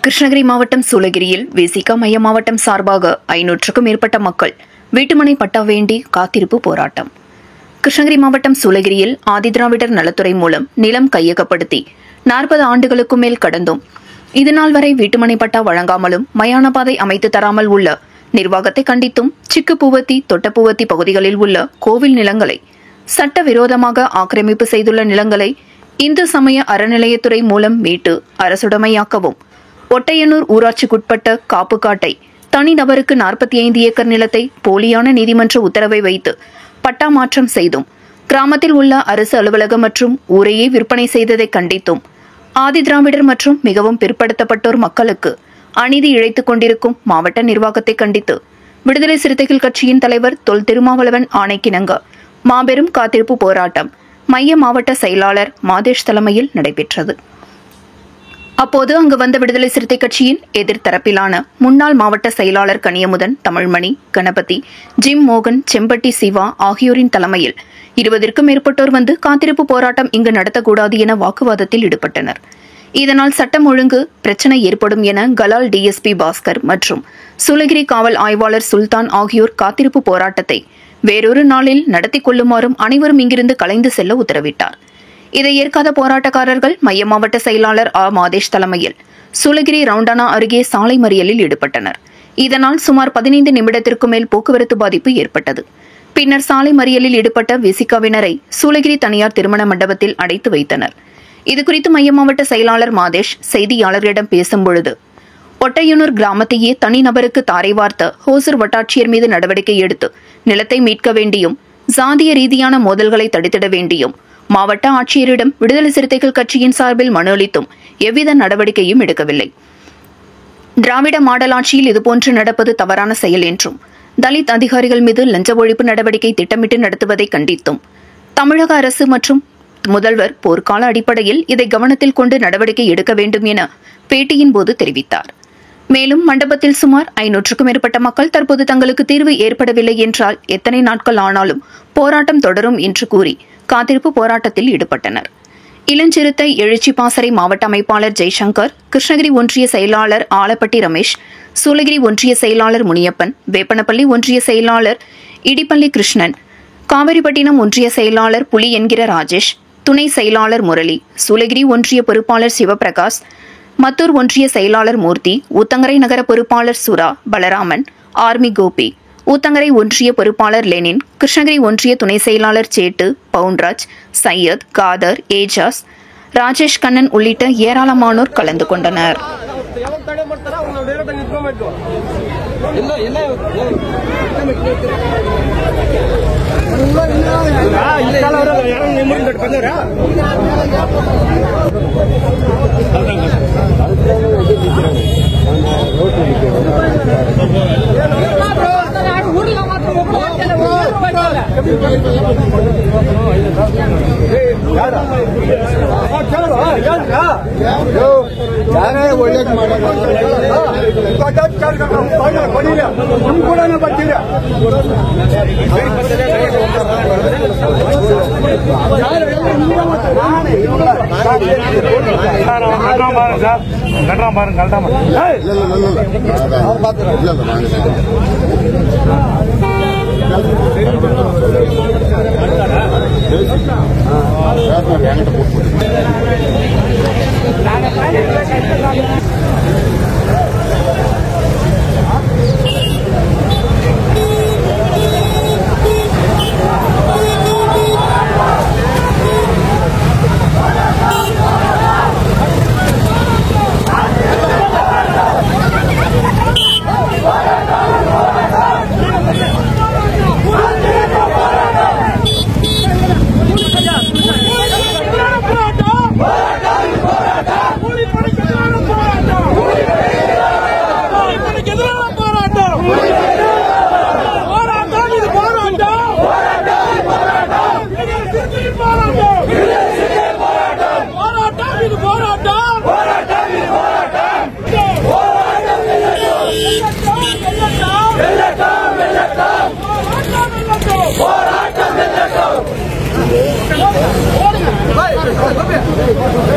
கிருஷ்ணகிரி மாவட்டம் சூளகிரியில் விசிக மைய மாவட்டம் சார்பாக 500க்கும் மேற்பட்ட மக்கள் வீட்டுமனை பட்டா வேண்டி காத்திருப்பு போராட்டம். கிருஷ்ணகிரி மாவட்டம் சூளகிரியில் ஆதிதிராவிடர் நலத்துறை மூலம் நிலம் கையகப்படுத்தி 40 ஆண்டுகளுக்கும் மேல் கடந்தும் இதுநாள் வரை வீட்டுமனை பட்டா வழங்காமலும் மயான பாதை அமைத்து தராமல் உள்ள நிர்வாகத்தை கண்டித்தும் சிக்குப்பூவத்தி தொட்டப்பூவத்தி பகுதிகளில் உள்ள கோவில் நிலங்களை சட்டவிரோதமாக ஆக்கிரமிப்பு செய்துள்ள நிலங்களை இந்து சமய அறநிலையத்துறை மூலம் மீட்டு அரசுடைமையாக்கவும், ஒட்டையனூர் ஊராட்சிக்குட்பட்ட காப்புக்காட்டை தனிநபருக்கு 45 ஏக்கர் நிலத்தை போலியான நீதிமன்ற உத்தரவை வைத்து பட்டா மாற்றம் செய்தும் கிராமத்தில் உள்ள அரசு அலுவலகம் மற்றும் ஊரையே விற்பனை செய்ததை கண்டித்தும் ஆதிதிராவிடர் மற்றும் மிகவும் பிற்படுத்தப்பட்டோர் மக்களுக்கு அநீதி இழைத்துக் கொண்டிருக்கும் மாவட்ட நிர்வாகத்தை கண்டித்து விடுதலை சிறுத்தைகள் கட்சியின் தலைவர் தொல் திருமாவளவன் ஆணைக்கிணங்க மாபெரும் காத்திருப்பு போராட்டம் மைய மாவட்ட செயலாளர் மாதேஷ் தலைமையில் நடைபெற்றது. அப்போது அங்கு வந்த விடுதலை சிறுத்தை கட்சியின் எதிர்த்தரப்பிலான முன்னாள் மாவட்ட செயலாளர் கனியமுதன், தமிழ்மணி, கணபதி, ஜிம் மோகன், செம்பட்டி சிவா ஆகியோரின் தலைமையில் 20க்கும் மேற்பட்டோர் வந்து காத்திருப்பு போராட்டம் இங்கு நடத்தக்கூடாது என வாக்குவாதத்தில் ஈடுபட்டனர். இதனால் சட்டம் ஒழுங்கு பிரச்சினை ஏற்படும் என கலால் டிஎஸ்பி பாஸ்கர் மற்றும் சூளகிரி காவல் ஆய்வாளர் சுல்தான் ஆகியோர் காத்திருப்பு போராட்டத்தை வேறொரு நாளில் நடத்திக் கொள்ளுமாறும் அனைவரும் இங்கிருந்து கலைந்து செல்ல உத்தரவிட்டார். இதை ஏற்காத போராட்டக்காரர்கள் மைய மாவட்ட செயலாளர் மாதேஷ் தலைமையில் சூளகிரி ரவுண்டானா அருகே சாலை மறியலில் ஈடுபட்டனர். இதனால் சுமார் 15 நிமிடத்திற்கு மேல் போக்குவரத்து பாதிப்பு ஏற்பட்டது. பின்னர் சாலை மறியலில் ஈடுபட்ட விசிகாவினரை சூளகிரி தனியார் திருமண மண்டபத்தில் அடைத்து வைத்தனர். இதுகுறித்து மைய மாவட்ட செயலாளர் மாதேஷ் செய்தியாளர்களிடம் பேசும்பொழுது, ஒட்டையனூர் கிராமத்தையே தனிநபருக்கு தாரை வார்த்த ஹோசூர் வட்டாட்சியர் மீது நடவடிக்கை எடுத்து நிலத்தை மீட்க வேண்டியும், சாதிய ரீதியான மோதல்களை தடுத்திட வேண்டியும் மாவட்ட ஆட்சியரிடம் விடுதலை சிறுத்தைகள் கட்சியின் சார்பில் மனு அளித்தும் எவ்வித நடவடிக்கையும் எடுக்கவில்லை. திராவிட மாடல் ஆட்சியில் இதுபோன்று நடப்பது தவறான செயல் என்றும், தலித் அதிகாரிகள் மீது லஞ்ச ஒழிப்பு நடவடிக்கை திட்டமிட்டு நடத்துவதை கண்டித்தும் தமிழக அரசு மற்றும் முதல்வர் போர்க்கால அடிப்படையில் இதை கவனத்தில் கொண்டு நடவடிக்கை எடுக்க வேண்டும் என பேட்டியின் போது தெரிவித்தார். மேலும் மண்டபத்தில் சுமார் 500க்கும் மேற்பட்ட மக்கள் தற்போது தங்களுக்கு தீர்வு ஏற்படவில்லை என்றால் எத்தனை நாட்கள் ஆனாலும் போராட்டம் தொடரும் என்று கூறி காத்திருப்பு போராட்டத்தில் ஈடுபட்டனர். இளஞ்சிறுத்தை எழுச்சி பாசறை மாவட்ட அமைப்பாளர் ஜெய்சங்கர், கிருஷ்ணகிரி ஒன்றிய செயலாளர் ஆலப்பட்டி ரமேஷ், சூளகிரி ஒன்றிய செயலாளர் முனியப்பன், வேப்பனப்பள்ளி ஒன்றிய செயலாளர் இடிப்பள்ளி கிருஷ்ணன், காவிரிப்பட்டினம் ஒன்றிய செயலாளர் புலி என்கிற ராஜேஷ், துணை செயலாளர் முரளி, சூளகிரி ஒன்றிய பொறுப்பாளர் சிவபிரகாஷ், மத்தூர் ஒன்றிய செயலாளர் மூர்த்தி, ஊத்தங்கரை நகர பொறுப்பாளர் சுரா, பலராமன், ஆர்மி கோபி, ஊத்தங்கரை ஒன்றிய பொறுப்பாளர் லெனின், கிருஷ்ணகிரி ஒன்றிய துணை செயலாளர் சேட்டு, பவுன்ராஜ், சையத், காதர், ஏஜாஸ், ராஜேஷ் கண்ணன் உள்ளிட்ட ஏராளமானோர் கலந்து கொண்டனர்.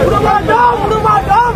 விடமாட்டோம்.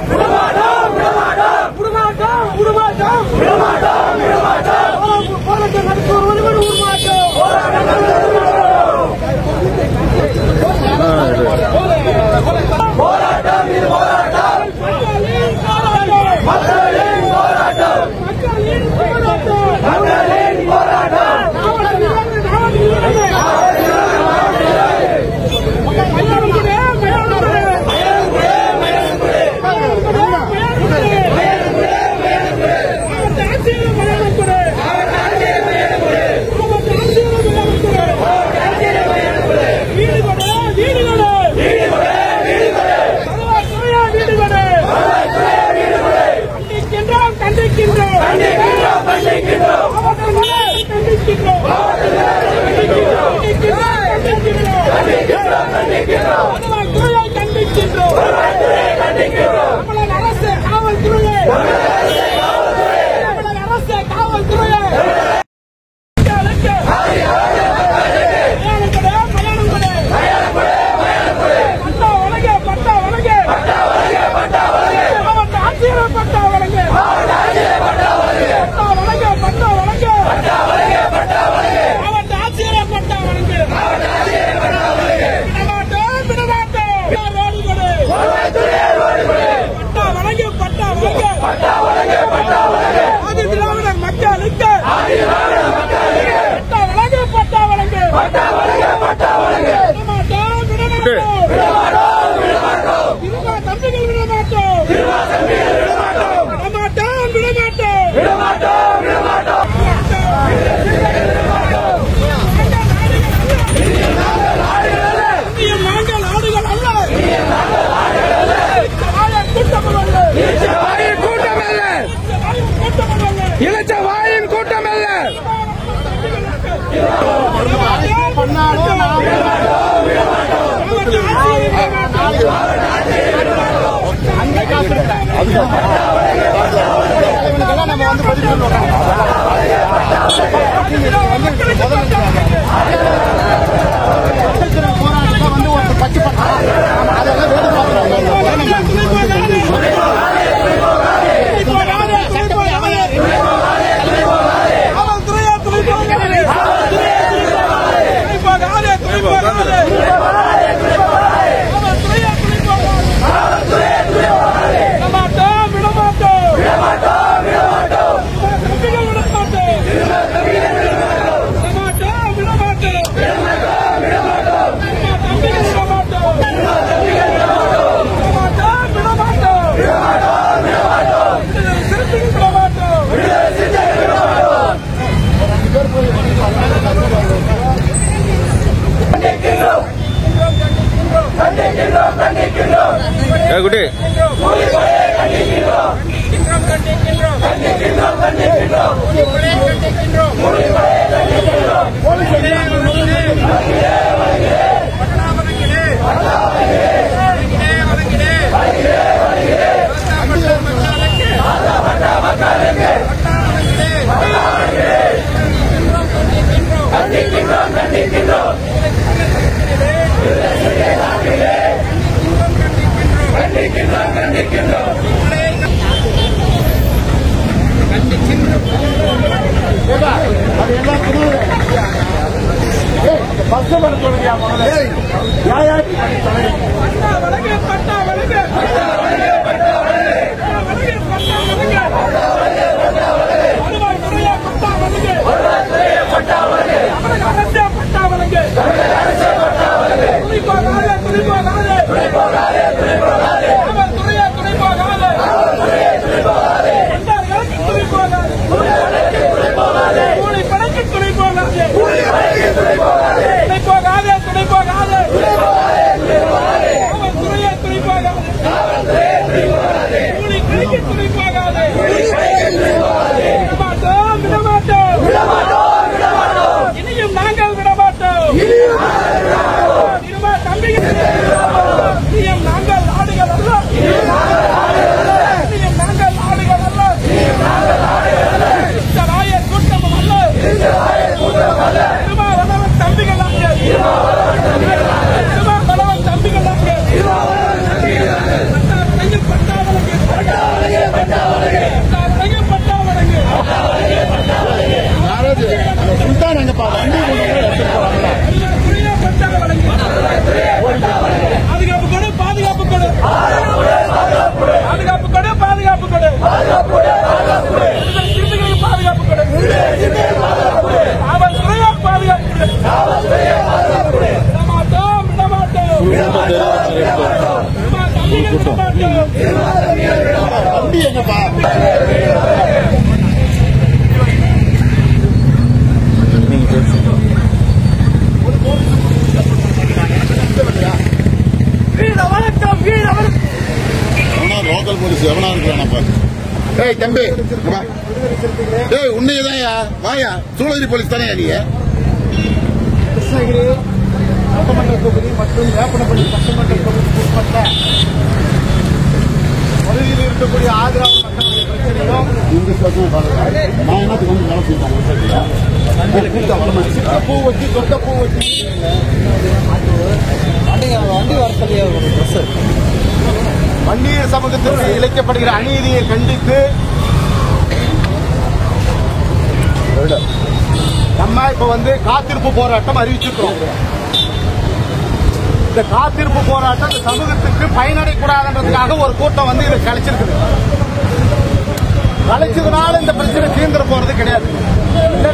நம்ம வந்து பதிவு பண்ணுவோம். போராட்டம் வந்து ஒரு கட்சி பண்ணலாம், அதெல்லாம் வேறு குட்டி லோக்கல் போலீஸ் எவனா இருக்கிறானப்பா? ஏய் தம்பி, ஏய் உன்னையதான்யா, வாயா, சூளகிரி போலீஸ் தானே நீ? கிருஷ்ணகிரி சட்டமன்ற தொகுதி மற்றும் வேப்பனப்பள்ளி சட்டமன்ற தொகுதிக்கு உட்பட்ட பகுதியில் இருக்கக்கூடிய ஆதரவு மக்களுடைய பிரச்சனையும் நான் என்னத்துக்கு வந்து வேலை செய்யணும்? பூ வச்சு தொட்ட பூ வச்சு வண்டி வரத்தலையா வன்னியர் சமூகத்திற்கு இழைக்கப்படுகிற அநீதியை கண்டித்து நம்ம இப்ப வந்து காத்திருப்பு போராட்டம் அறிவிச்சிருக்கோம். இந்த காத்திருப்பு போராட்டம் இந்த சமூகத்துக்கு பயனடைக்கூடாதுன்றதுக்காக ஒரு கூட்டம் வந்து இதை கலைச்சிருக்குது. கலைச்சதுனால இந்த பிரச்சனை தீர்ந்துட போறது கிடையாது.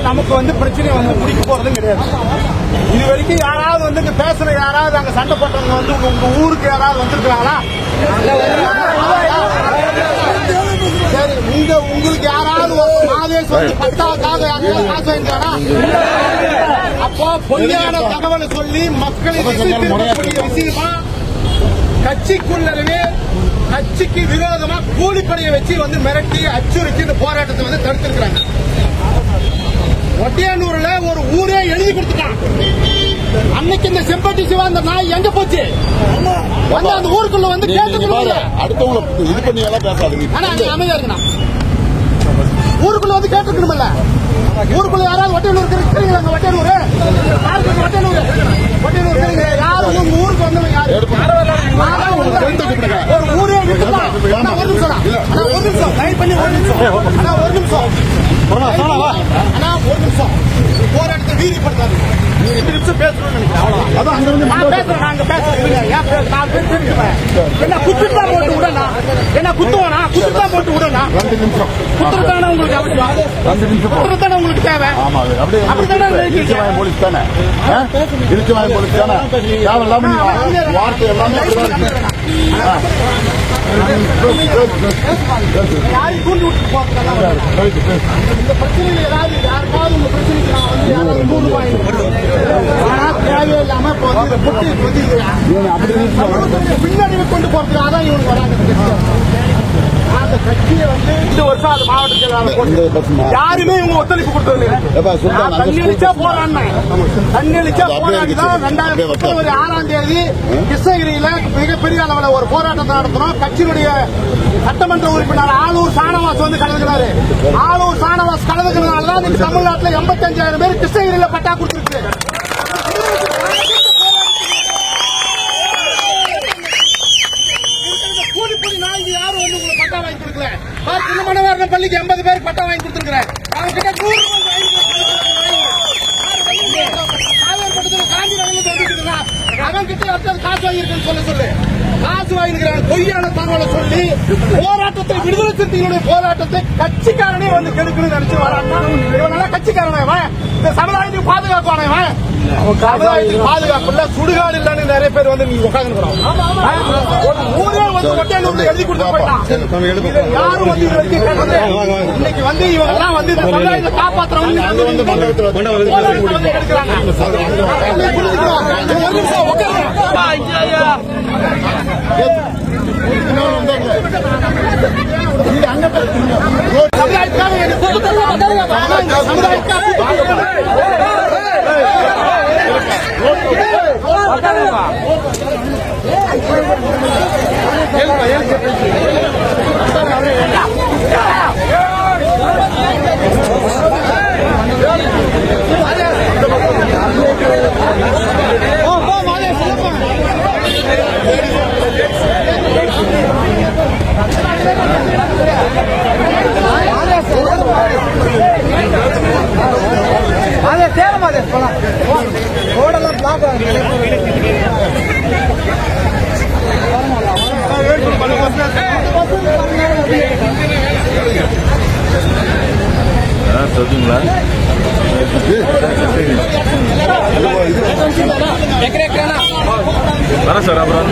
நமக்கு வந்து பிரச்சனை வந்து முடிக்க போறதும் கிடையாது. இது வரைக்கும் யாராவது வந்து இங்க பேசுற யாராவது அங்க சண்டை போட்டவங்க வந்து உங்க ஊருக்கு யாராவது வந்திருக்காங்களா? சரி, உங்களுக்கு யாராவது மாதேஷ் வந்து பட்டாக்காக காசு வாங்கிட்டானா? அப்போ பொய்யான தகவலை சொல்லி மக்களை விஷயமா கட்சிக்குள்ளவே கட்சிக்கு விரோதமா கூலிப்படையை வச்சு வந்து மிரட்டி அச்சுறுத்தி இந்த போராட்டத்தை வந்து தடுத்திருக்கிறாங்க. ஒட்டியானூர்ல ஒரு ஊரே எழுதி கொடுத்துட்டான். அன்னைக்கு இந்த செம்பட்டி சிவா அந்த நாய் எங்க போச்சு? வந்து அந்த ஊருக்குள்ள வந்து கேட்டுக்கணும். அடுத்தவங்களை இது பண்ணி எல்லாம் பேசாதீங்க. ஆனா அமைதியா இருக்கணும். ஊருக்குள்ள வந்து கேட்டுக்கணும்ல. ஊருக்குள்ள யாராவது வட்டியூர் இருக்கிறீங்களா? வட்டியூர் யாரும் உங்க ஊருக்கு வந்தவங்க யாரு? ஒரு ஊரே ஒரு நிமிஷம் லைன் பண்ணி ஒரு நிமிஷம் போராட்டத்தை வீதிப்படுத்தாது. 2 நிமிஷம் பேசணும்னு நினைக்கிறேன். நாங்க பேசுறேன். என்ன குத்துட்டா போட்டு விடனா? என்ன குத்துவானா? குத்துட்டா போட்டு விடனா? 2 நிமிஷம் குத்துறதானே உங்களுக்கு அவசியம்? 2 நிமிஷம் குத்துறதானே உங்களுக்கு தேவை? ஆமா, அப்படித்தானே போலீஸ் தானே இழுச்சுவாங்க போலீஸ் தானே தேவையில்லாம வார்த்தை எல்லாமே யாரையும் தூண்டி விட்டு போறதுனால இந்த பிரச்சனையில் ஏதாவது யாருக்காவது உங்க பிரச்சனைக்கு நான் வந்து யாராவது 100 ரூபாய் ஆனா தேவையில்லாம இப்போ வந்து பின்னடைவு கொண்டு போறதுக்கு அதான் இவங்க வராங்க. அந்த கட்சியை வந்து 2 வருஷம் அது மாவட்ட செயலாளர் போட்டு யாருமே இவங்க ஒத்துழைப்பு கொடுத்தது. தண்ணி போராடினா தான் 2016 கிருஷ்ணகிரியில மிகப்பெரிய அளவில் ஒரு போராட்டத்தை நடத்தணும். கட்சியினுடைய சட்டமன்ற உறுப்பினர் ஆளூர் சானவாஸ் வந்து கலந்துக்கிறாரு. ஆளூர் சானவாஸ் கலந்துக்கிறதுனாலதான் இன்னைக்கு தமிழ்நாட்டில் 85,000 பேர் கிருஷ்ணகிரியில பட்டா கொடுத்திருக்கு. மணவாரம் பள்ளிக்கு 80 பேருக்கு பட்டா வாங்கி கொடுத்திருக்கிறேன். அவங்க கிட்ட 100 அவன் கிட்ட காசு வாங்கியிருக்கேன்னு சொல்லு காசு வாங்கிருக்கிறான். பொய்யான தகவலை சொல்லி போராட்டத்தை விடுதலை சிறுத்தைகளுடைய போராட்டத்தை கட்சிக்காரனே வந்து கெடுக்கணும்னு நினைச்சு வரான்னா இவனால கட்சிக்காரனவன் இந்த சமுதாயத்துக்கு பாதுகாப்பானவன். சமுதாயத்துக்கு பாதுகாப்பு இல்ல, சுடுகாடு இல்லன்னு நிறைய பேர் வந்து நீங்க உட்காந்துக்கிறோம். ஊரே வந்து ஒட்டியானூர்ல எழுதி கொடுத்து போயிட்டான். யாரும் வந்து இன்னைக்கு வந்து இவங்க எல்லாம் வந்து இந்த சமுதாயத்தை காப்பாற்றுறவங்க எடுக்கிறாங்க. சொல்றீங்களா? வரேன் சார், அப்புறம்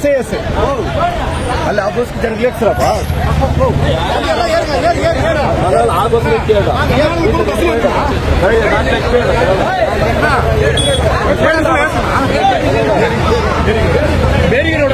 SAS ಅಲ್ಲ ಆ ಬಸ್ ಜನರಿಗೆ ಲೇಕ್ಸ್ರಪ್ಪ ಆ ಬಸ್ ಬೇರೆ ನೋಡ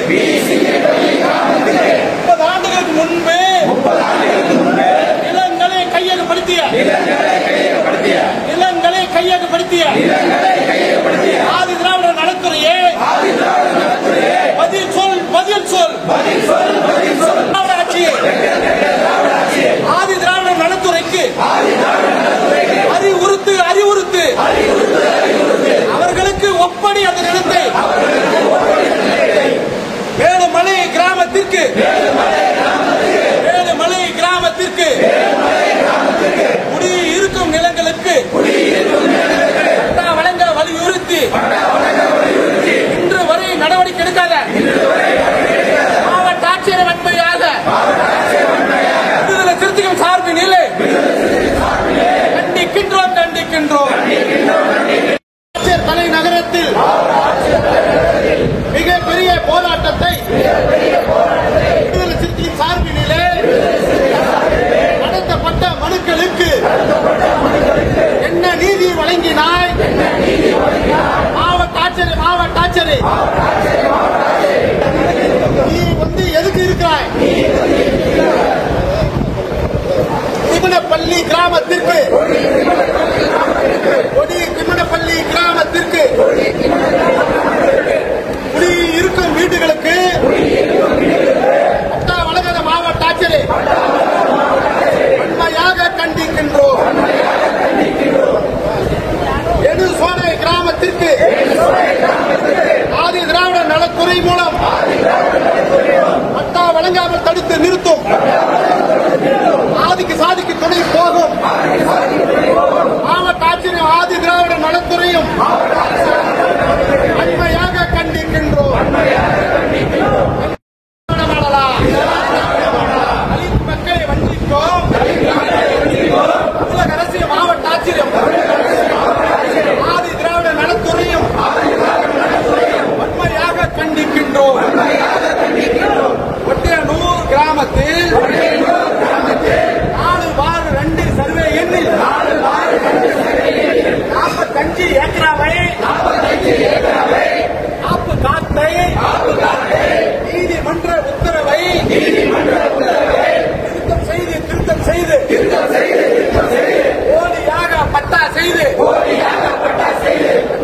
30 ஆண்டுகளுக்கு முன்பு நிலங்களை கையகப்படுத்திய ஆதி திராவிட நலத்துறையே பதில் சொல் ஆட்சியே ஆதி திராவிட நலத்துறைக்கு அறிவுறுத்து அவர்களுக்கு ஒப்படை அந்த நிலத்தை வேலுமலை கிராமத்திற்கு குடியிருக்கும் நிலங்களுக்கு பட்டா வழங்க வலியுறுத்தி இன்று வரை நடவடிக்கை எடுக்காத மாவட்ட ஆட்சியர் வன்மையாக விடுதலை சிறுத்தைகள் சார்பினிலே கண்டிக்கின்றோம். தலைநகரத்தில் மிகப்பெரிய போராட்டத்தை விடுதலை சிறுத்தைகள் சார்பினிலே நடத்தப்பட்ட மனுக்களுக்கு என்ன நீதி வழங்கினாய் மாவட்ட ஆட்சியரே நீ எதுக்கு இருக்கிறாய்? திம்மனப்பள்ளி கிராமத்திற்கு குடியிருக்கும் வீடுகளுக்கு பட்டா வழங்காத மாவட்ட ஆட்சியரே வன்மையாக கண்டிக்கின்றோம். எனுசோனை கிராமத்திற்கு ஆதி திராவிட நலத்துறை மூலம் பட்டா வழங்காமல் தடுத்து நிறுத்தும் ஆதிக்கு சாதிக்கு துணை போகும் மாவட்ட ஆட்சியர் ஆதி திராவிட நலத்துறையும் வன்மையாக கண்டிக்கின்றோம். மக்களை வஞ்சிக்கும் உலக அரசியல் மாவட்ட ஆட்சியரும் ஆதி திராவிட நலத்துறையும் வன்மையாக கண்டிக்கின்றோம். ஒட்டியனூர் கிராமத்தில் 4/2 சர்வே எண்ணில் 45 ஏக்கராவை காப்பு காத்தை நீதிமன்ற உத்தரவை திருத்தம் செய்து போலியாக பட்டா செய்து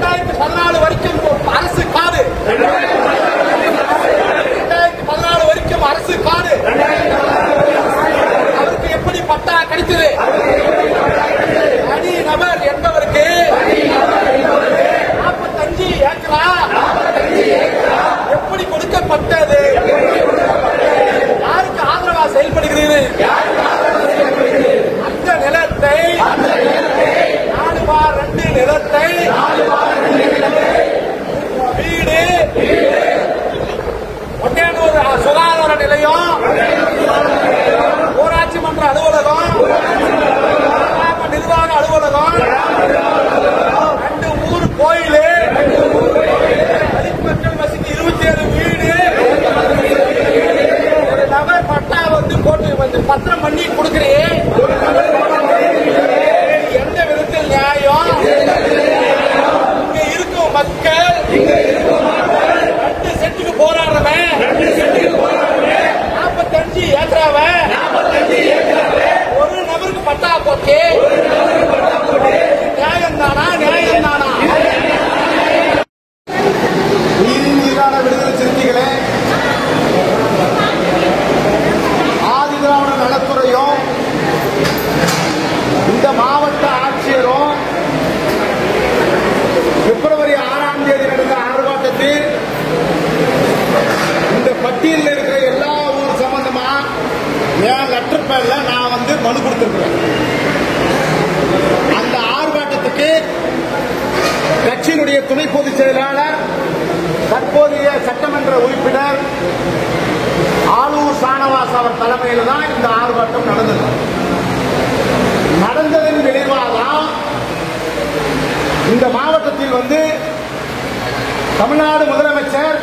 2014 வரைக்கும் அரசு காடு 2014 வரைக்கும் அரசு காடு அவருக்கு எப்படி பட்டா கிடைத்தது? தனி நபர் என்பவருக்கு 45 ஏக்கரா எப்படி கொடுக்கப்பட்டது? யாருக்கு ஆதரவா செயல்படுகிறது? அந்த நிலத்தை 4/2 நிலத்தை வீடு ஒட்டியனூர் சுகாதார நிலையம் ஊராட்சி மன்ற அலுவலகம் நிர்வாக அலுவலகம் 2 ஊர் கோயில் தலித் மக்கள் வசிக்கு 27 வீடு ஒரு நபர் பட்டா போட்டு பத்திரம் பண்ணி கொடுக்கிறேன். எந்த விதத்தில் நியாயம்? இங்க இருக்கும் மக்கள் 2 சென்ட்டுக்கு போராடுறவன் 45 ஏக்கராவை ஒரு நபருக்கு பட்டா போட்டு நியாயம் தானா? நீதிமீதான விடுதலை சிறுத்தைகளே, ஆதி திராவிட நலத்துறையும் இந்த மாவட்ட ஆட்சியரும் பிப்ரவரி 6ஆம் தேதி நடந்த ஆர்ப்பாட்டத்தில் இந்த பட்டியலில் இருக்கிற எல்லா ஊர் சம்பந்தமா என் லெட்டர் பேர்ல நான் மனு கொடுத்திருக்கிறேன். அந்த ஆர்ப்பாட்டத்துக்கு கட்சியினுடைய துணை பொதுச் செயலாளர் தற்போதைய சட்டமன்ற உறுப்பினர் ஆலூர் சானவாஸ் அவர் தலைமையில் தான் இந்த ஆர்ப்பாட்டம் நடந்தது. நடந்ததன் விளைவாக இந்த மாவட்டத்தில் தமிழ்நாடு முதலமைச்சர்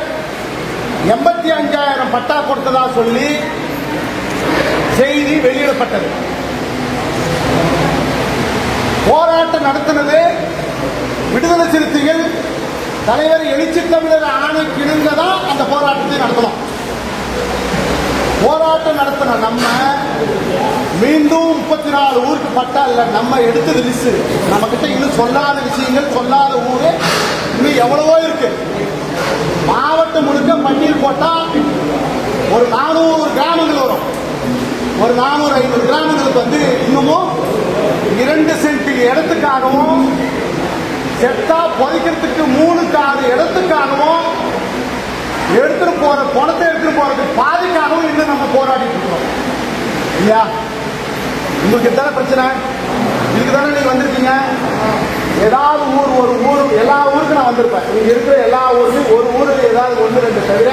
85,000 பட்டா கொடுத்ததா சொல்லி செய்தி வெளியிடப்பட்டது. போராட்டம் நடத்தினது விடுதலை சிறுத்தைகள் தலைவர் எழுச்சி தமிழர் ஆணைக்கு இணங்கதான் அந்த போராட்டத்தை நடத்தணும். போராட்டம் நடத்தின நம்ம மீண்டும் 34 ஊருக்கு பட்டா இல்ல, நம்ம எடுத்தது லிஸ்ட். நம்ம கிட்ட இன்னும் சொல்லாத விஷயங்கள், சொல்லாத ஊரு இன்னும் எவ்வளவோ இருக்கு. மாவட்டம் முழுக்க பன்னீர் போட்டா ஒரு 400 கிராமங்கள் வரும். ஒரு 400-500 கிராமங்களுக்கு வந்து இன்னமும் 2 சென்ட் இடத்துக்காகவும் செத்தா புதைக்கிறதுக்கு 3 இடத்துக்காகவும் எடுத்துட்டு போற பணத்தை எடுத்துட்டு போறதுக்கு பாதிக்காகவும் இன்னும் நம்ம போராடிட்டு இருக்கிறோம் இல்லையா? உங்களுக்கு எத்தனை பிரச்சனை? இதுக்கு தானே நீங்க வந்திருக்கீங்க. ஏதாவது ஒரு ஊர் எல்லா ஊருக்கும் நான் வந்திருப்பேன். இங்க இருக்கிற எல்லா ஊருக்கும் ஒரு ஊருக்கு ஏதாவது 1-2 தவிர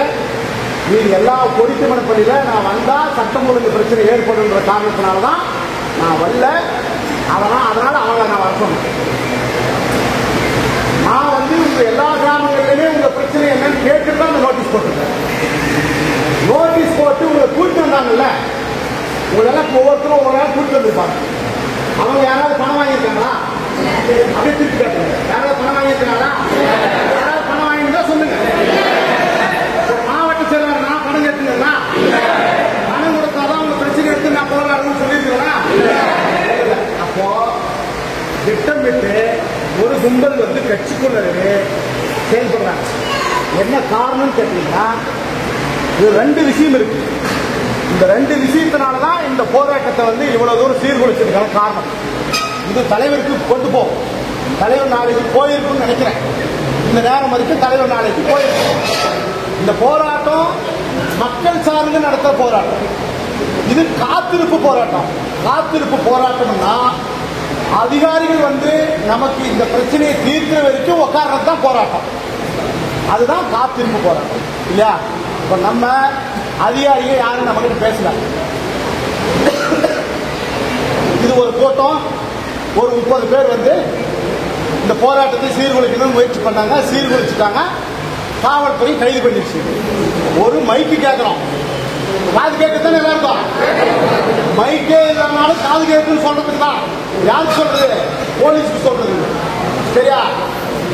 மீது எல்லா கொடிக்கு மனப்பள்ளியில நான் வந்தா சட்டம் ஒழுங்கு பிரச்சனை ஏற்படுன்ற காரணத்தினாலதான் நான் வரல. அதனால அவங்களை நான் வர சொன்னேன். நான் வந்து உங்க எல்லா கிராமங்களிலுமே உங்க பிரச்சனை என்னன்னு கேட்டுட்டு தான் அந்த நோட்டீஸ் போட்டிருக்கேன். நோட்டீஸ் போட்டு உங்களை கூட்டு வந்தாங்கல்ல, உங்களெல்லாம் ஒவ்வொருத்தரும் ஒவ்வொரு கூட்டு வந்திருப்பாங்க. அவங்க யாராவது பணம் வாங்கியிருக்காங்களா? அப்படியே திருப்பி கேட்குறாங்க. யாராவது பணம் வாங்கியிருக்காங்களா? யாராவது பணம் வாங்கியிருந்தா சொல்லுங்க. மாவட்ட செயலாளர் நான் பணம் கேட்டுங்களா? பணம் கொடுத்தாதான் உங்க பிரச்சனை எடுத்து நான் போராடணும்னு சொல்லியிருக்கேன். அப்போ திட்டமிட்டு ஒரு கும்பல் வந்து கட்சிக்குள்ளே செயல்படுறாங்க. என்ன காரணம் கேட்டீங்கன்னா, இது 2 விஷயம் இருக்கு. இந்த 2 விஷயத்தினாலதான் இந்த போராட்டத்தை வந்து இவ்வளவு தூரம் சீர்குலைச்சதுக்கான காரணம். இது தலைவருக்கு கொண்டு போகும். தலைவர் நாளைக்கு போயிருக்குன்னு நினைக்கிறேன். இந்த நேரம் வரைக்கும் தலைவர் நாளைக்கு போயிருக்கும். இந்த போராட்டம் மக்கள் சார்ந்து நடத்துற போராட்டம். இது காத்திருப்பு போராட்டம். காத்திருப்பு போராட்டம்னா அதிகாரிகள் வந்து நமக்கு இந்த பிரச்சனையை தீர்க்கிற வரைக்கும் உட்கார்றது தான் போராட்டம். அதுதான் காத்திருப்பு போராட்டம் இல்லையா? இப்ப நம்ம அதிகாரிகள் யாரும் நம்ம கிட்ட பேசல. இது ஒரு கூட்டம், ஒரு 30 பேர் வந்து இந்த போராட்டத்தை சீர்குலைக்கணும்னு முயற்சி பண்ணாங்க. சீர்குலைச்சிட்டாங்க. காவல்துறை கைது பண்ணிடுச்சு. ஒரு மைக்கு கேட்கிறோம். காது கேட்கத்தானே எல்லாருக்கும். மைக்கே இல்லைனாலும் காது கேட்குன்னு சொல்றதுக்கு தான். யாருக்கு சொல்றது? போலீஸ்க்கு சொல்றது. சரியா?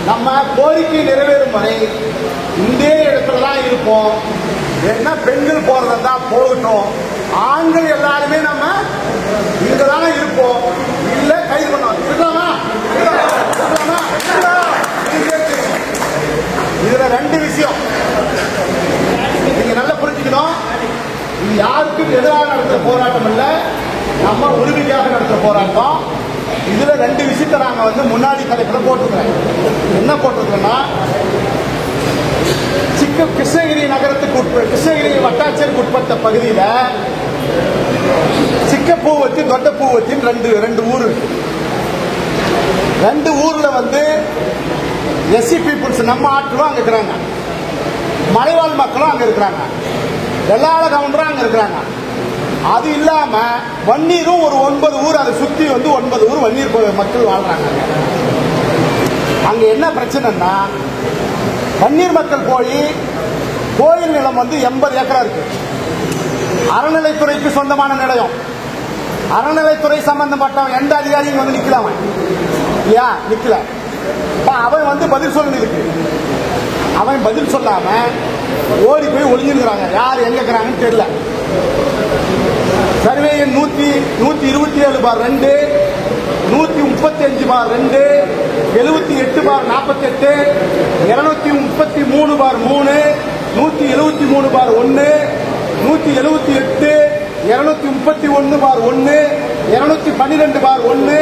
நம்ம கோரிக்கை நிறைவேறும் வரை இந்த இடத்துல தான் இருப்போம். என்ன பெண்கள் போறதா போகட்டும், ஆண்கள் எல்லாருமே நம்ம இங்கதானே இருப்போம். இல்ல கைது பண்ணுவோம். இருக்கலாமா? இதுல 2 விஷயம் நீங்க நல்லா புரிஞ்சுக்கணும். இது யாருக்கும் எதிராக நடத்துற போராட்டம் இல்ல, நம்ம உரிமைக்காக நடத்துற போராட்டம். இதுல 2 விஷயத்தை நாங்க வந்து முன்னாடி தலைப்புல போட்டிருக்கிறேன். என்ன போட்டிருக்கோம்னா, கிருஷ்ணகிரி நகரத்துக்கு கிருஷ்ணகிரி வட்டாட்சியருக்கு உட்பட்ட பகுதியில சிக்கப்பூவத்தி தொட்டப்பூவத்தின் 2 ஊர் இருக்கு. 2 ஊர்ல வந்து எஸ்சி பீப்புள்ஸ் நம்ம ஆட்களும் அங்க இருக்கிறாங்க, மலைவாழ் மக்களும் அங்க இருக்கிறாங்க, வெள்ளாள கவுண்டரும் அங்க இருக்கிறாங்க. அது இல்லாம வன்னீரும் ஒரு 9 ஊர், அதை சுத்தி வந்து 9 ஊர் வன்னீர் மக்கள் வாழ்றாங்க. அங்க என்ன பிரச்சனைன்னா, வன்னீர் மக்கள் போய் கோயில் நிலம் வந்து 80 ஏக்கரா இருக்கு. அறநிலைத்துறைக்கு சொந்தமான நிலையம். அறநிலைத்துறை சம்பந்தப்பட்ட எந்த அதிகாரியும் வந்து நிக்கலாம் இல்லையா? நிக்கல. அவன் வந்து பதில் சொல்ல இருக்கு. அவன் பதில் சொல்லாம ஓடி போய் ஒளிஞ்சிருக்கிறாங்க. யார் எங்க இருக்கிறாங்கன்னு தெரியல. சர்வே எண் 127/2, 135/2, 78/48, 233/3, 173/1, 178, 231/1, 212/1,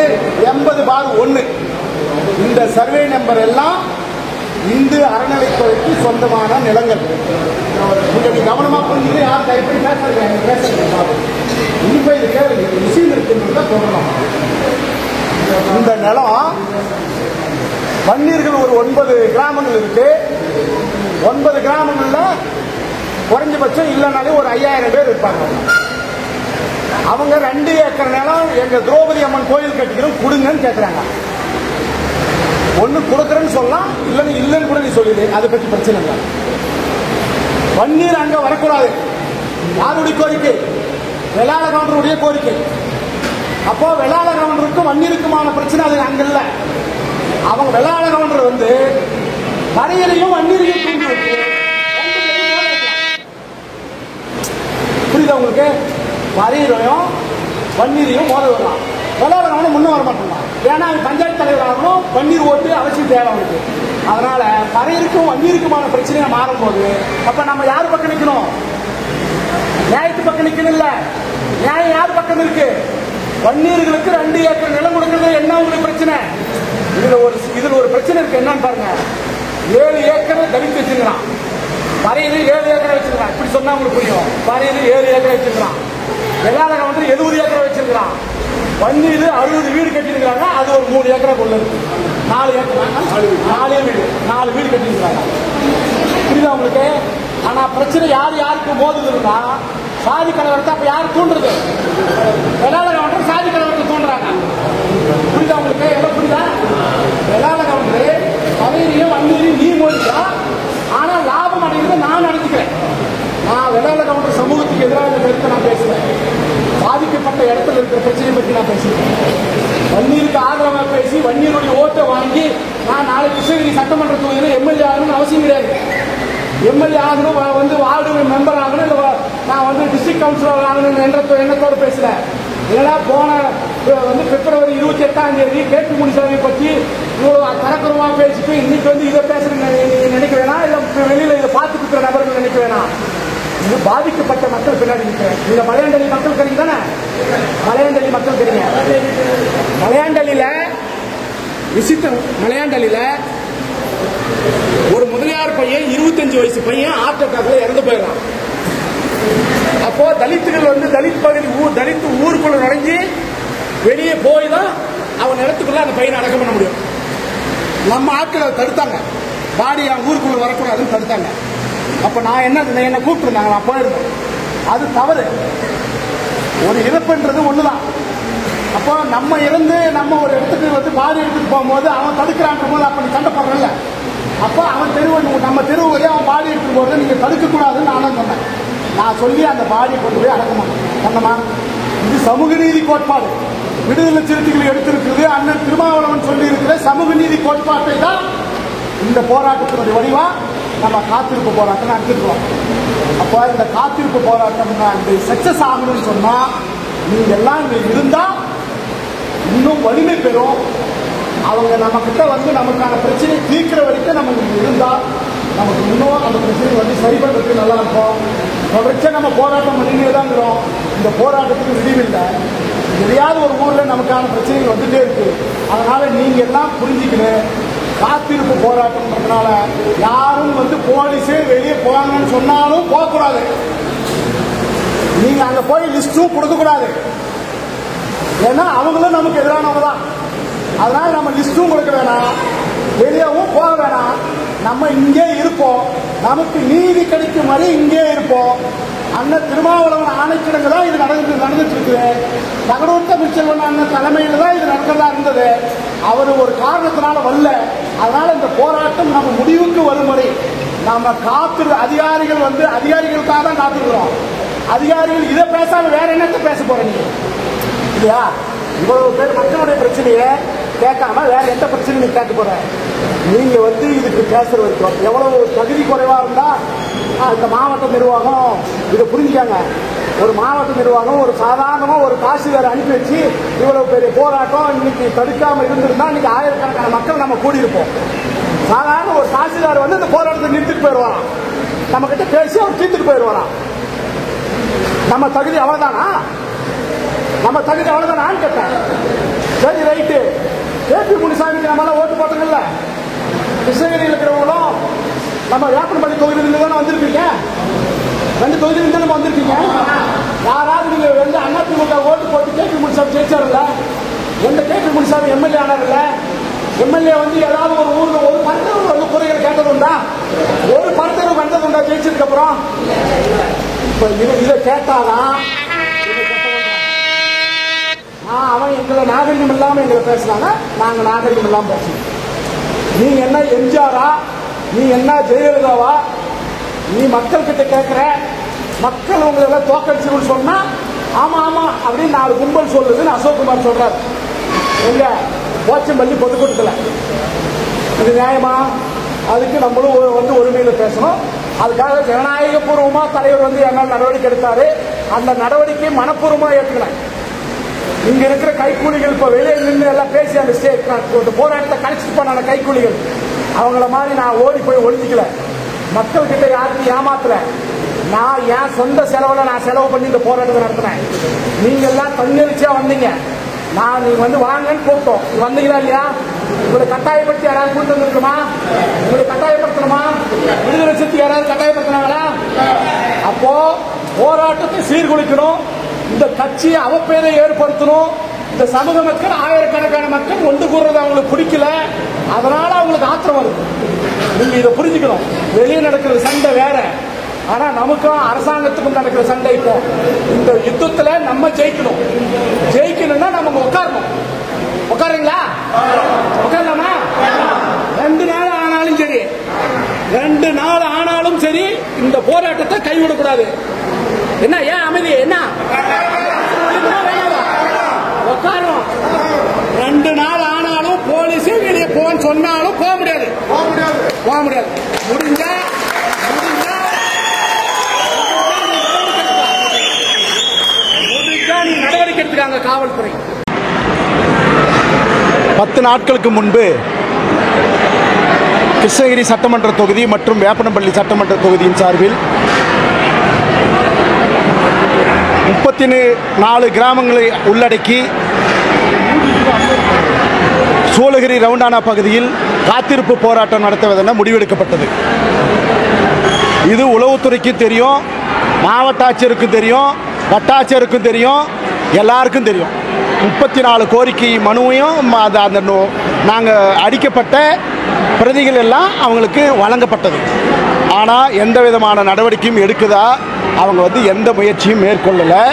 80/1. இந்த சர்வே நம்பர் எல்லாம் இந்து அறநிலைத்துறைக்கு சொந்தமான நிலங்கள். நீங்க கவனமா புரிஞ்சுட்டு யார் கைப்பற்றி பேசுறீங்க இன்னும் இது கேள்வி விஷயம் இருக்குன்னு சொல்லலாம். இந்த நிலம் வன்னீர்கள் ஒரு 9 கிராமங்கள் இருக்கு. 9 கிராமங்கள்ல குறைஞ்சபட்சம் இல்லைனாலே ஒரு 5000 பேர் இருப்பாங்க. அவங்க 2 ஏக்கர் நிலம் எங்க திரௌபதி அம்மன் கோயில் கட்டிக்கிறோம் கொடுங்கன்னு கேட்கிறாங்க. ஒண்ணு கொடுக்கறேன்னு சொல்லலாம், இல்லைன்னு கூட நீ சொல்லிடு. அதை பற்றி பிரச்சனை இல்லை. வன்னீர் அங்க வரக்கூடாது. யாருடைய கோரிக்கை? வெள்ளாள கவுண்டருடைய கோரிக்கை. அப்போ வெள்ளாள கவுண்டருக்கும் வன்னீருக்குமான பிரச்சனை அது அங்க இல்ல. அவங்க வெள்ளாள கவுண்டர் வந்து பறையிலையும் வன்னியரையும் தூண்டி விட்டு புரியுதா உங்களுக்கு? பறையிலையும் வன்னியரையும் மோத விடலாம். விளையாடுறவனும் முன்ன வர மாட்டான். ஏன்னா பஞ்சாயத்து தலைவராகணும், வன்னீர் ஓட்டு அவசியம் தேவை அவனுக்கு. அதனால பறையிருக்கும் வன்னீருக்குமான பிரச்சனையை மாறும்போது அப்ப நம்ம யார் பக்கம் நிற்கணும்? நியாயத்து பக்கம் நிக்கணும். இல்ல நியாயம் யார் பக்கம் இருக்கு? வன்னீர்களுக்கு 2 ஏக்கர் நிலம் கொடுக்கிறது என்ன உங்களுக்கு பிரச்சனை? இதுல ஒரு பிரச்சனை இருக்கு. என்னன்னு பாருங்க. 7 ஏக்கர் தலித்து வச்சிருக்கிறான், பறையில 7 ஏக்கரை வச்சிருக்கான். இப்படி சொன்னா உங்களுக்கு புரியும். பறையில 7 ஏக்கரை வச்சிருக்கான், வெள்ளாளக வந்து 70 ஏக்கரை வச்சிருக்கான், வன்னீர் 60 வீடு கட்டிருக்காங்க. அது ஒரு 3 ஏக்கரை கொள்ள இருக்கு. 4 ஏக்கர் 4 வீடு கட்டிருக்காங்க. புரியுதா உங்களுக்கு? ஆனா பிரச்சனை யாருக்கு போதுதுன்னா சாதி கலவரத்தை அப்ப யார் தூண்டுறது? வெள்ளாளக வந்து சாதி கலவரத்தை தூண்டுறாங்க. புரியுதா உங்களுக்கு? எவ்வளவு புரியுதா? வெள்ளாளக வந்து பறையிலையும் வன்னீரையும் நீ மோதிக்கா, ஆனா லாபம் அடைகிறது நான் அடைஞ்சுக்கிறேன். நான் வெள்ளாளக வந்து சமூகத்துக்கு எதிராக இந்த கருத்தை நான் பேசுறேன். பாதிக்கப்பட்ட இடத்துல இருக்கிற பிரச்சனையை பற்றி நான் பேசுறேன். வன்னீருக்கு ஆதரவாக பேசி வன்னீருடைய ஓட்டை வாங்கி நான் நாளை கிருஷ்ணகிரி சட்டமன்ற தொகுதியில் எம்எல்ஏ ஆகணும்னு அவசியம் கிடையாது. எம்எல்ஏ ஆகணும், வந்து வார்டு மெம்பர் ஆகணும், இல்லை நான் வந்து டிஸ்ட்ரிக்ட் கவுன்சிலர் ஆகணும் என்ற எண்ணத்தோடு பேசுறேன். ஏன்னா போன வந்து பிப்ரவரி 28ஆம் தேதி கேபி முனிசாமி பற்றி இவ்வளவு தரக்குறவா பேசிட்டு இன்னைக்கு வந்து இதை பேசுறேன்னு நினைக்க வேணாம். இல்லை வெளியில இதை பார்த்துட்டு இருக்கிற நபர்கள் நினைக்க வேணாம். இது பாதிக்கப்பட்ட மக்கள் பின்னாடி நிற்கிறேன். நீங்க மலையாண்டலி மக்கள் தெரியும் தானே? மலையாண்டலி மக்கள் தெரியும். மலையாண்டலில ஒரு முதலியார் பையன் 25 வயசு பையன் ஹார்ட் அட்டாக்ல இறந்து போயிடறான். அப்போ தலித்துகள் வந்து தலித் பகுதி தலித் ஊருக்குள்ள நுழைஞ்சு வெளியே போய் தான் அவன் இடத்துக்குள்ள அந்த பையனை அடக்கம் பண்ண முடியும். நம்ம ஆட்களை தடுத்தாங்க, பாடி அவன் ஊருக்குள்ள வரக்கூடாதுன்னு தடுத்தாங்க. அப்ப நான் என்ன கூப்பிட்டுருந்தாங்க, நான் போயிருந்தேன். அது தவறு. ஒரு இறப்புன்றது ஒண்ணுதான். அப்போ நம்ம இருந்து நம்ம ஒரு இடத்துக்கு வந்து பாடி எடுத்துட்டு போகும்போது அவன் தடுக்கிறான்ற போது அப்ப நீ சண்டை போடுறல, அப்போ அவன் நம்ம தெருவு வரையும் அவன் பாடி எடுத்துட்டு போறது நீங்க தடுக்க கூடாதுன்னு நானும் சொன்னேன். நான் சொல்லி அந்த பாடியை கொண்டு போய் அடக்கணும் சொன்னமா. இது சமூக நீதி கோட்பாடு. விடுதலை சிறுத்தைகள் எடுத்திருக்கிறது. அண்ணன் திருமாவளவன் சொல்லி இருக்கிற சமூக நீதி கோட்பாட்டை தான் இந்த போராட்டத்தினுடைய வடிவா நம்ம காத்திருப்பு போராட்டம் நடத்திருக்கோம். அப்போ இந்த காத்திருப்பு போராட்டம் சக்சஸ் ஆகணும்னு சொன்னா நீங்க எல்லாம் இங்க இருந்தா இன்னும் வலிமை பெறும். அவங்க நம்ம கிட்ட வந்து நமக்கான பிரச்சனையை தீர்க்கிற வரைக்கும் நம்ம இருந்தா நமக்கு இன்னும் அந்த பிரச்சனை வந்து சரி பண்றதுக்கு நல்லா இருக்கும். தொடர்ச்சியா நம்ம போராட்டம் பண்ணிட்டே தான் இருக்கிறோம். இந்த போராட்டத்துக்கு விடிவில்லை. எதையாவது ஒரு ஊர்ல நமக்கான பிரச்சனைகள் வந்துட்டே இருக்கு. அதனால நீங்க எல்லாம் புரிஞ்சுக்கணும். காத்திருப்பு போராட்டம்ன்றதுனால யாரும் வந்து போலீஸே வெளியே போவாங்கன்னு சொன்னாலும் போகக்கூடாது. நீங்க அங்க போய் லிஸ்டும் கொடுக்க கூடாது. ஏன்னா அவங்களும் நமக்கு எதிரானவங்க தான். அதனால நம்ம லிஸ்டும் கொடுக்க வேணாம், வெளியவும் போக வேணாம். நம்ம இங்கே இருப்போம். நமக்கு நீதி கிடைக்கும் வரை இங்கே இருப்போம். அண்ணன் திருமாவளவன் ஆணைக்கிடங்கு தான் இது நடந்துட்டு இருக்குது. தகடூர் தமிழ்ச்செல்வன் அண்ணன் தலைமையில் தான் இது நடக்கிறதா இருந்தது. அவர் ஒரு காரணத்தினால வரல. அதனால இந்த போராட்டம் நம்ம முடிவுக்கு வரும் வரை நம்ம அதிகாரிகள் வந்து அதிகாரிகளுக்காக தான் காத்துக்கிறோம். அதிகாரிகள் இதை பேசாம வேற என்னத்தை பேச போறீங்க இல்லையா? இவ்வளவு பேர் மக்களுடைய பிரச்சனையை கேட்காம வேற எந்த பிரச்சனையும் கேட்க போற? நீங்க வந்து இதுக்கு பேசுற வரைக்கும் எவ்வளவு தகுதி குறைவா இருந்தா இந்த மாவட்ட நிர்வாகம் இதை புரிஞ்சுக்காங்க. ஒரு மாவட்ட நிர்வாகம் ஒரு சாதாரணமா ஒரு தாசில்தார் அனுப்பி வச்சு இவ்வளவு பெரிய போராட்டம் இன்னைக்கு தடுக்காம இருந்திருந்தா இன்னைக்கு ஆயிரக்கணக்கான மக்கள் நம்ம கூடியிருப்போம். சாதாரண ஒரு தாசில்தார் வந்து இந்த போராட்டத்தை நிறுத்திட்டு போயிடுவாராம். நம்ம கிட்ட பேசி அவர் தீர்த்துட்டு போயிடுவாராம். நம்ம தகுதி அவ்வளவுதானா? நம்ம தகுதி அவ்வளவுதானான்னு கேட்டேன். சரி ரைட்டு. கேபி முனிசாமிக்கு நம்மளால ஓட்டு போட்டோங்கல்ல. கிருஷ்ணகிரியில் இருக்கிறவங்களும் நம்ம வேப்பனப்பள்ளி தொகுதியிலிருந்து தானே வந்திருக்கீங்க. 2 தொகுதியிலிருந்து நம்ம வந்திருக்கீங்க. யாராவது நீங்க வந்து அதிமுக ஓட்டு போட்டு கேபி முனிசாமி ஜெயிச்சாருல்ல? எந்த கேபி முனிசாமி எம்எல்ஏ ஆனார்ல? எம்எல்ஏ வந்து ஏதாவது ஒரு ஊர்ல ஒரு பர்த்தர் வந்து குறைகள் கேட்டது உண்டா? ஒரு பர்த்தர் வந்தது உண்டா ஜெயிச்சதுக்கு அப்புறம்? இப்ப இதை கேட்டாதான் அவன் எங்களை நாகரிகம் இல்லாம எங்களை பேசுனாங்க, நாங்க நாகரிகம் இல்லாம பேசணும். நீ என்ன எம்ஜிஆரா? நீ என்ன ஜெயலலிதாவா? நீ மக்கள் கிட்ட கேட்கிற, மக்கள் உங்களை எல்லாம் தோக்கடிச்சு சொன்னா ஆமா ஆமா அப்படின்னு 4 கும்பல் சொல்லுதுன்னு அசோக்குமார் சொல்றாரு. எங்க போச்சம்பள்ளி பொதுக்கூட்டத்தில் இது நியாயமா? அதுக்கு நம்மளும் வந்து ஒருமையில் பேசணும். அதுக்காக ஜனநாயக பூர்வமா தலைவர் வந்து என்ன நடவடிக்கை எடுத்தாரு, அந்த நடவடிக்கையை மனப்பூர்வமா ஏற்றுக்கிறேன். இங்க இருக்கிற கைக்கூலிகள் இப்ப வெளியே நின்று எல்லாம் பேசி அந்த போராட்டத்தை கழிச்சுட்டு போன கைக்கூலிகள், அவங்கள மாதிரி நான் ஓடி போய் ஒழிஞ்சிக்கல, மக்கள் கிட்ட யாருக்கும் ஏமாத்தல. நான் என் சொந்த செலவுல நான் செலவு பண்ணி இந்த போராட்டத்தை நடத்தினேன். நீங்க எல்லாம் தன்னெழுச்சியா வந்தீங்க. நீங்க வந்து வாங்கன்னு கூப்பிட்டோம், வந்தீங்களா இல்லையா? உங்களை கட்டாயப்படுத்தி யாராவது கூட்டு வந்துருக்குமா? உங்களை கட்டாயப்படுத்தணுமா? விடுதலை சிறுத்தை யாராவது கட்டாயப்படுத்தினாங்களா? அப்போ போராட்டத்தை சீர்குலைக்கணும், இந்த கட்சியை அவப்பேரை ஏற்படுத்தணும். இந்த சமூக மக்கள், ஆயிரக்கணக்கான மக்கள் ஒன்று கூடுறது அவங்களுக்கு பிடிக்கல, அதனால அவங்களுக்கு ஆத்திரம் வருது. நீங்க இதை புரிஞ்சுக்கணும். வெளியே நடக்கிற சண்டை வேற, ஆனா நமக்கும் அரசாங்கத்துக்கும் நடக்கிற சண்டை. இப்போ இந்த யுத்தத்துல நம்ம ஜெயிக்கணும். ஜெயிக்கணும்னா நம்ம உட்காரணும். உட்காருங்களா? உட்காரலாமா? 2 நாள் ஆனாலும் சரி, 2 நாள் ஆனாலும் சரி, இந்த போராட்டத்தை கைவிடக்கூடாது. என்ன ஏன் அமைதி? என்ன உட்காரணும்? 2 நாள் ஆனாலும் போலீஸ் வெளியே போன்னு சொன்னாலும் போக முடியாது. முடிஞ்சா நடவடிக்கை எடுத்துக்காங்க காவல்துறை. 10 நாட்களுக்கு முன்பு கிருஷ்ணகிரி சட்டமன்ற தொகுதி மற்றும் வேப்பனப்பள்ளி சட்டமன்ற தொகுதியின் சார்பில் 34 கிராமங்களை உள்ளடக்கி சூளகிரி ரவுண்டானா பகுதியில் காத்திருப்பு போராட்டம் நடத்துவதென முடிவெடுக்கப்பட்டது. இது உளவுத்துறைக்கும் தெரியும், மாவட்ட ஆட்சியருக்கும் தெரியும், வட்டாட்சியருக்கும் தெரியும், எல்லாருக்கும் தெரியும். 34 கோரிக்கை மனுவையும் நாங்கள் அடிக்கப்பட்ட பிரதிகள் எல்லாம் அவங்களுக்கு வழங்கப்பட்டது. ஆனால் எந்த விதமான நடவடிக்கையும் எடுக்குதா அவங்க வந்து எந்த முயற்சியும் மேற்கொள்ளலை.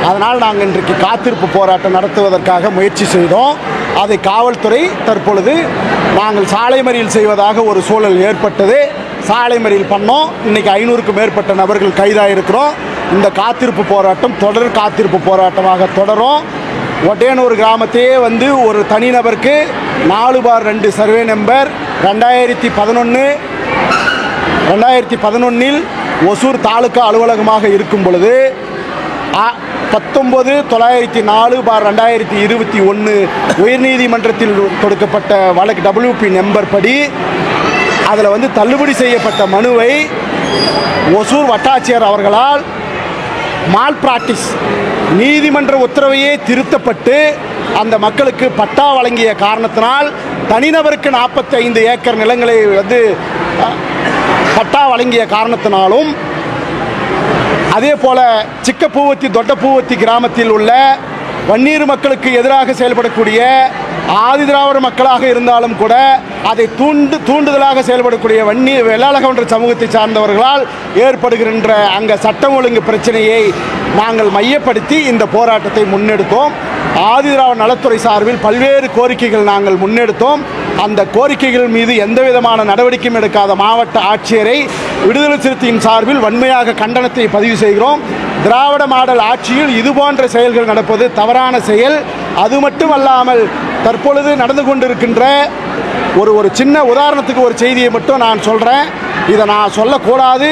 அதனால் நாங்கள் இன்றைக்கு காத்திருப்பு போராட்டம் நடத்துவதற்காக முயற்சி செய்தோம். அதை காவல்துறை தற்பொழுது நாங்கள் சாலை மறியல் செய்வதாக ஒரு சூழல் ஏற்பட்டது. சாலை மறியல் பண்ணோம். இன்றைக்கி 500க்கும் மேற்பட்ட நபர்கள் கைதாகிருக்கிறோம். இந்த காத்திருப்பு போராட்டம் தொடர் காத்திருப்பு போராட்டமாக தொடரும். ஒட்டேனூர் கிராமத்தையே வந்து ஒரு தனிநபருக்கு 4/2 சர்வே நம்பர் 2011 ஒசூர் தாலுகா அலுவலகமாக இருக்கும் பொழுது 19/904/2021 உயர்நீதிமன்றத்தில் கொடுக்கப்பட்ட வழக்கு WP நம்பர் படி அதில் வந்து தள்ளுபடி செய்யப்பட்ட மனுவை ஒசூர் வட்டாட்சியர் அவர்களால் மால் பிராக்டிஸ் நீதிமன்ற உத்தரவையே திருத்தப்பட்டு அந்த மக்களுக்கு பட்டா வழங்கிய காரணத்தினால் தனிநபருக்கு 45 ஏக்கர் நிலங்களை வந்து பட்டா வழங்கிய காரணத்தினாலும், அதே போல சிக்கப்பூவத்தி தொட்டப்பூவத்தி கிராமத்தில் உள்ள வன்னீர் மக்களுக்கு எதிராக செயல்படக்கூடிய ஆதிதிராவிட மக்களாக இருந்தாலும் கூட அதை தூண்டுதலாக செயல்படக்கூடிய வெள்ளாளகவுண்டர் சமூகத்தை சார்ந்தவர்களால் ஏற்படுகின்ற அங்கே சட்டம் ஒழுங்கு பிரச்சனையை நாங்கள் மையப்படுத்தி இந்த போராட்டத்தை முன்னெடுத்தோம். ஆதிதிராவிட நலத்துறை சார்பில் பல்வேறு கோரிக்கைகள் நாங்கள் முன்னெடுத்தோம். அந்த கோரிக்கைகள் மீது எந்தவிதமான நடவடிக்கையும் எடுக்காத மாவட்ட ஆட்சியரை விடுதலை சிறுத்தையின் சார்பில் வன்மையாக கண்டனத்தை பதிவு செய்கிறோம். திராவிட மாடல் ஆட்சியில் இதுபோன்ற செயல்கள் நடப்பது தவறான செயல். அது மட்டுமல்லாமல் தற்பொழுது நடந்து கொண்டிருக்கின்ற ஒரு சின்ன உதாரணத்துக்கு ஒரு செய்தியை மட்டும் நான் சொல்கிறேன். இதை நான் சொல்லக்கூடாது,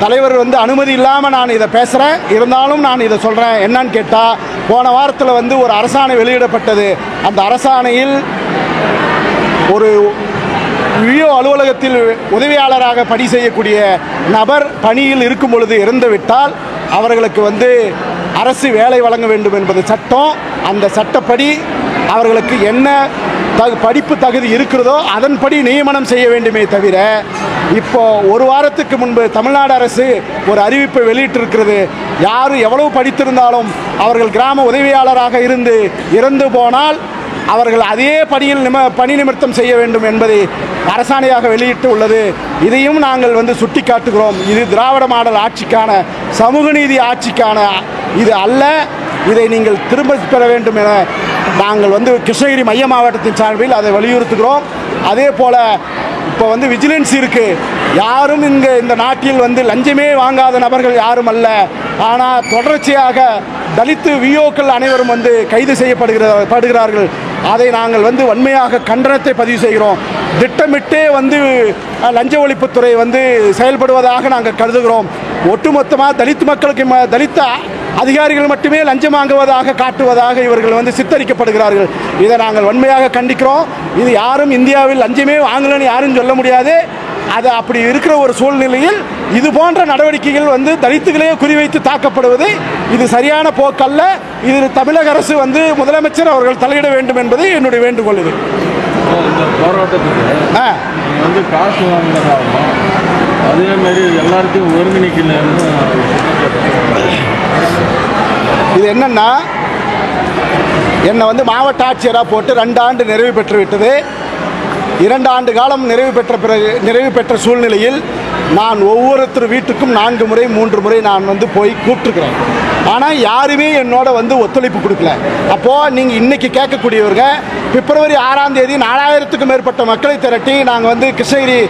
தலைவர் வந்து அனுமதி இல்லாமல் நான் இதை பேசுகிறேன். இருந்தாலும் நான் இதை சொல்கிறேன். என்னன்னு கேட்டால், போன வாரத்தில் வந்து ஒரு அரசாணை வெளியிடப்பட்டது. அந்த அரசாணையில் ஒரு விஓ அலுவலகத்தில் உதவியாளராக பணி செய்யக்கூடிய நபர் பணியில் இருக்கும் பொழுது இறந்துவிட்டால் அவர்களுக்கு வந்து அரசு வேலை வழங்க வேண்டும் என்பது சட்டம். அந்த சட்டப்படி அவர்களுக்கு என்ன படிப்பு தகுதி இருக்கிறதோ அதன்படி நியமனம் செய்ய வேண்டுமே தவிர, இப்போ ஒரு வாரத்துக்கு முன்பு தமிழ்நாடு அரசு ஒரு அறிவிப்பை வெளியிட்டிருக்கிறது. யார் எவ்வளவு படித்திருந்தாலும் அவர்கள் கிராம உதவியாளராக இருந்து இறந்து போனால் அவர்கள் அதே பணியில் பணி நிமித்தம் செய்ய வேண்டும் என்பதை அரசாணையாக வெளியிட்டு உள்ளது. இதையும் நாங்கள் வந்து சுட்டி காட்டுகிறோம். இது திராவிட மாடல் ஆட்சிக்கான, சமூக நீதி ஆட்சிக்கான இது அல்ல. இதை நீங்கள் திரும்ப பெற வேண்டும் என நாங்கள் வந்து கிருஷ்ணகிரி மைய மாவட்டத்தின் சார்பில் அதை வலியுறுத்துகிறோம். அதே போல் இப்போ வந்து விஜிலன்ஸ் இருக்குது. யாரும் இந்த நாட்டில் வந்து லஞ்சமே வாங்காத நபர்கள் யாரும் அல்ல. ஆனால் தொடர்ச்சியாக தலித்து விஓக்கள் அனைவரும் வந்து கைது செய்யப்படுகிறார்கள். அதை நாங்கள் வந்து வன்மையாக கண்டனத்தை பதிவு செய்கிறோம். திட்டமிட்டே வந்து லஞ்ச ஒழிப்புத்துறை வந்து செயல்படுவதாக நாங்கள் கருதுகிறோம். ஒட்டுமொத்தமாக தலித் மக்களுக்கு தலித்த அதிகாரிகள் மட்டுமே லஞ்சம் வாங்குவதாக காட்டுவதாக இவர்கள் வந்து சித்தரிக்கப்படுகிறார்கள். இதை நாங்கள் வன்மையாக கண்டிக்கிறோம். இது யாரும் இந்தியாவில் லஞ்சமே வாங்கலன்னு யாரும் சொல்ல முடியாது. அது அப்படி இருக்கிற ஒரு சூழ்நிலையில் இது போன்ற நடவடிக்கைகள் வந்து தலித்துகளே குறிவைத்து தாக்கப்படுவது இது சரியான போக்கல்ல. இது தமிழக அரசு வந்து முதலமைச்சர் அவர்கள் தலையிட வேண்டும் என்பது என்னுடைய வேண்டுகோள். இது இந்த போராட்டத்துக்கு வந்து காசு வாங்குறதாகவும் அதே மாதிரி எல்லாத்தையும் ஒருங்கிணைக்கணும்னு இது என்னன்னா, என்னை வந்து மாவட்ட ஆட்சியராக போட்டு 2 ஆண்டு நிறைவு பெற்று விட்டது. 2 ஆண்டு காலம் நிறைவு பெற்ற சூழ்நிலையில் நான் ஒவ்வொருத்தர் வீட்டுக்கும் 4 முறை 3 முறை நான் வந்து போய் கூப்பிட்டுருக்கிறேன். ஆனால் யாருமே என்னோட வந்து ஒத்துழைப்பு கொடுக்கல. அப்போது நீங்கள் இன்றைக்கி கேட்கக்கூடியவங்க பிப்ரவரி 6ஆம் தேதி 4000க்கும் மேற்பட்ட மக்களை திரட்டி நாங்கள் வந்து கிருஷ்ணகிரி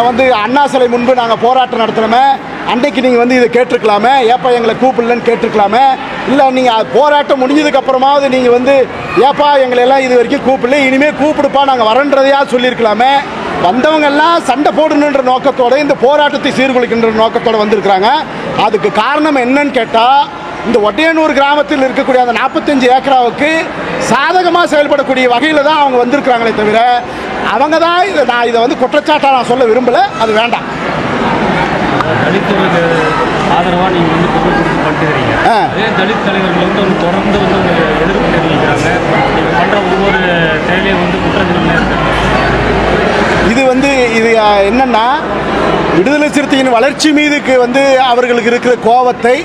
வந்து அண்ணா சிலை முன்பு நாங்கள் போராட்டம் நடத்துகிறோமே, அன்றைக்கு நீங்கள் வந்து இதை கேட்டிருக்கலாமே, ஏப்பா எங்களை கூப்பிடலன்னு கேட்டிருக்கலாமே. இல்லை நீங்கள் போராட்டம் முடிஞ்சதுக்கப்புறமாவது நீங்கள் வந்து ஏப்பா எங்களை எல்லாம் இது வரைக்கும் கூப்பிடல, இனிமேல் கூப்பிடுப்பா நாங்கள் வரன்றதையா சொல்லியிருக்கலாமே. வந்தவங்கெல்லாம் சண்டை போடணுன்ற நோக்கத்தோடு இந்த போராட்டத்தை சீர்குலைக்கின்ற நோக்கத்தோடு வந்திருக்கிறாங்க. அதுக்கு காரணம் என்னன்னு கேட்டால், இந்த ஒட்டையனூர் கிராமத்தில் இருக்கக்கூடிய அந்த 45 ஏக்கராவுக்கு சாதகமாக செயல்படக்கூடிய வகையில் தான் அவங்க வந்திருக்கிறாங்களே தவிர அவங்க தான் நான் இதை வந்து குற்றச்சாட்டாக நான் சொல்ல விரும்பலை. அது வேண்டாம். தலித்துகளுக்கு ஆதரவாக நீங்கள் வந்து குரல் கொடுத்து பண்ணிட்டுக்கிறீங்க. அதே தலித் தலைவர்கள் வந்து தொடர்ந்து வந்து எதிர்ப்பு தெரிவிக்கிறாங்க. நீங்கள் பண்ணுற ஒவ்வொரு செயலையும் வந்து குற்றச்சாட்டு இருக்காங்க. இது என்னன்னா, விடுதலை சிறுத்தையின் வளர்ச்சி மீதுக்கு வந்து அவர்களுக்கு இருக்கிற கோபத்தை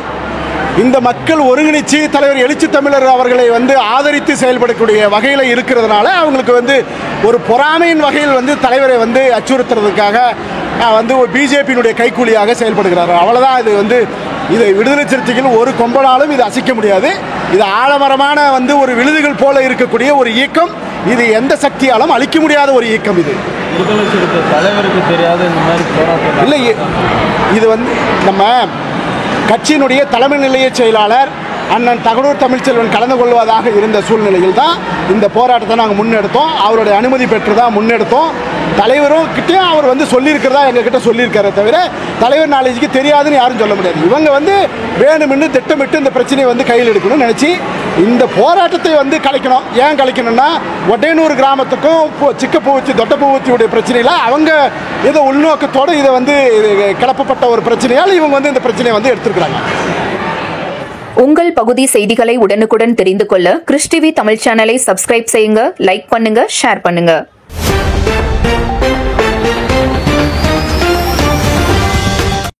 இந்த மக்கள் ஒருங்கிணைச்சு தலைவர் எழுச்சி தமிழர் அவர்களை வந்து ஆதரித்து செயல்படக்கூடிய வகையில் இருக்கிறதுனால அவங்களுக்கு வந்து ஒரு பொறாமையின் வகையில் வந்து தலைவரை வந்து அச்சுறுத்துறதுக்காக வந்து ஒரு பிஜேபியினுடைய கைக்கூலியாக செயல்படுகிறார். அவ்வளோதான். இது வந்து இதை விடுதலை சிறுத்தைகள் ஒரு கொம்பனாலும் இது அசைக்க முடியாது. இது ஆழமரமான வந்து ஒரு விழுதுகள் போல இருக்கக்கூடிய ஒரு இயக்கம். இது எந்த சக்தியாலும் அழிக்க முடியாத ஒரு இயக்கம். இது விடுதலை சிறுத்தை தலைவருக்கு தெரியாத இந்த மாதிரி போராட்டம் இல்லை. இது வந்து நம்ம கட்சியினுடைய தலைமை நிலைய செயலாளர் அண்ணன் தகடூர் தமிழ்ச்செல்வன் கலந்து கொள்வதாக இருந்த சூழ்நிலையில் தான் இந்த போராட்டத்தை நாங்கள் முன்னெடுத்தோம். அவருடைய அனுமதி பெற்று தான் முன்னெடுத்தோம். தலைவரும் கிட்டேயும் அவர் வந்து சொல்லியிருக்கிறதா எங்ககிட்ட சொல்லியிருக்காரே தவிர தலைவர் நாலேஜுக்கு தெரியாதுன்னு யாரும் சொல்ல முடியாது. இவங்க வந்து வேணுமென்று திட்டமிட்டு இந்த பிரச்சனையை வந்து கையில் எடுக்கணும்னு நினச்சி இந்த போராட்டத்தை வந்து கலைக்கணும். ஏன் கலைக்கணும்னா, ஒட்டையனூர் கிராமத்துக்கும் சிக்கப்பூச்சி தொட்டப்பூச்சியுடைய பிரச்சனையில் அவங்க ஏதோ உள்நோக்கத்தோடு இதை வந்து கிளப்பப்பட்ட ஒரு பிரச்சனையால் இவங்க வந்து இந்த பிரச்சனையை வந்து எடுத்துருக்குறாங்க. உங்கள் பகுதி செய்திகளை உடனுக்குடன் தெரிந்து கொள்ள கிறிஸ் டிவி தமிழ் சேனலை சப்ஸ்கிரைப் செய்யுங்க, லைக் பண்ணுங்க, ஷேர் பண்ணுங்க.